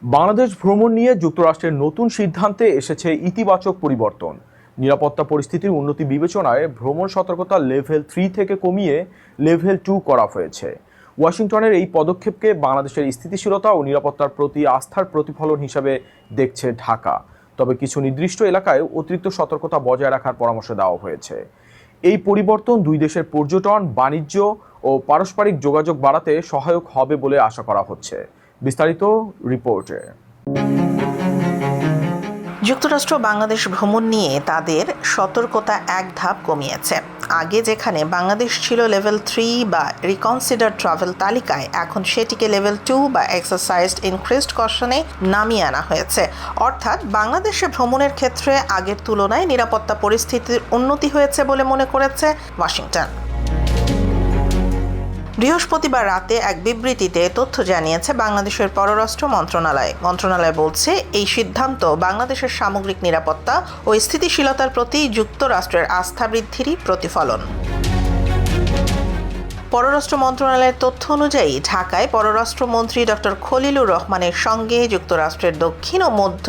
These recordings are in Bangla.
বাংলাদেশ ভ্রমণ নিয়ে যুক্তরাষ্ট্রের নতুন সিদ্ধান্তে এসেছে ইতিবাচক পরিবর্তন। নিরাপত্তা পরিস্থিতির উন্নতি বিবেচনায় ভ্রমণ সতর্কতা লেভেল 3 থেকে কমিয়ে লেভেল 2 করা হয়েছে। ওয়াশিংটনের এই পদক্ষেপকে বাংলাদেশের স্থিতিশীলতা ও নিরাপত্তার প্রতি আস্থার প্রতিফলন হিসাবে দেখছে ঢাকা। তবে কিছু নির্দিষ্ট এলাকায় অতিরিক্ত সতর্কতা বজায় রাখার পরামর্শ দেওয়া হয়েছে। এই পরিবর্তন দুই দেশের পর্যটন, বাণিজ্য ও পারস্পরিক যোগাযোগ বাড়াতে সহায়ক হবে বলে আশা করা হচ্ছে। বিস্তারিত রিপোর্টে। যুক্তরাষ্ট্র বাংলাদেশ ভ্রমণ নিয়ে তাদের সতর্কতা এক ধাপ কমিয়েছে। আগে যেখানে বাংলাদেশ ছিল লেভেল 3 বা রিকনসিডার ট্রাভেল তালিকায়, এখন সেটিকে লেভেল 2 বা এক্সারসাইজড ইনক্রিজড কশনে নামিয়ে আনা হয়েছে। অর্থাৎ বাংলাদেশে ভ্রমণের ক্ষেত্রে আগের তুলনায় নিরাপত্তা পরিস্থিতির উন্নতি হয়েছে বলে মনে করেছে ওয়াশিংটন। বৃহস্পতিবার রাতে এক বিবৃতিতে তথ্য জানিয়েছে বাংলাদেশের পররাষ্ট্র মন্ত্রণালয় বলছে, এই সিদ্ধান্ত বাংলাদেশের সামগ্রিক নিরাপত্তা ও স্থিতিশীলতার প্রতি যুক্তরাষ্ট্রের আস্থা বৃদ্ধিরই প্রতিফলন। পররাষ্ট্র মন্ত্রণালয়ের তথ্য অনুযায়ী ঢাকায় পররাষ্ট্রমন্ত্রী ডক্টর খলিলুর রহমানের সঙ্গে যুক্তরাষ্ট্রের দক্ষিণ ও মধ্য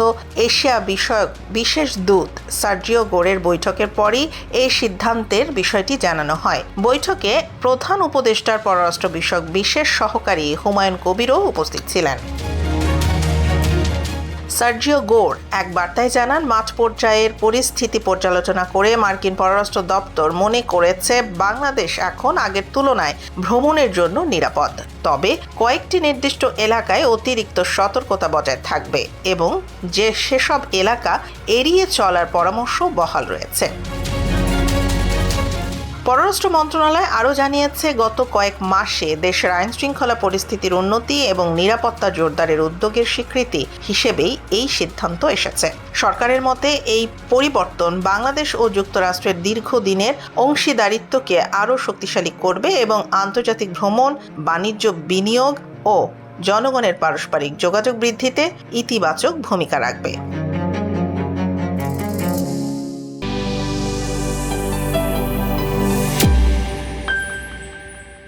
এশিয়া বিষয়ক বিশেষ দূত সার্জিও গোরের বৈঠকের পরই এই সিদ্ধান্তের বিষয়টি জানানো হয়। বৈঠকে প্রধান উপদেষ্টার পররাষ্ট্র বিষয়ক বিশেষ সহকারী হুমায়ুন কবিরও উপস্থিত ছিলেন। সার্জিও গোর এক বার্তায় জানান, মাঠ পর্যায়ের পরিস্থিতি পর্যালোচনা করে মার্কিন পররাষ্ট্র দপ্তর মনে করেছে বাংলাদেশ এখন আগের তুলনায় ভ্রমণের জন্য নিরাপদ। তবে কয়েকটি নির্দিষ্ট এলাকায় অতিরিক্ত সতর্কতা বজায় থাকবে এবং সেসব এলাকা এড়িয়ে চলার পরামর্শ বহাল রয়েছে। পররাষ্ট্র মন্ত্রণালয় আরও জানিয়েছে, গত কয়েক মাসে দেশের আইনশৃঙ্খলা পরিস্থিতির উন্নতি এবং নিরাপত্তা জোরদারের উদ্যোগের স্বীকৃতি হিসেবেই এই সিদ্ধান্ত এসেছে। সরকারের মতে এই পরিবর্তন বাংলাদেশ ও যুক্তরাষ্ট্রের দীর্ঘদিনের অংশীদারিত্বকে আরও শক্তিশালী করবে এবং আন্তর্জাতিক ভ্রমণ, বাণিজ্য, বিনিয়োগ ও জনগণের পারস্পরিক যোগাযোগ বৃদ্ধিতে ইতিবাচক ভূমিকা রাখবে।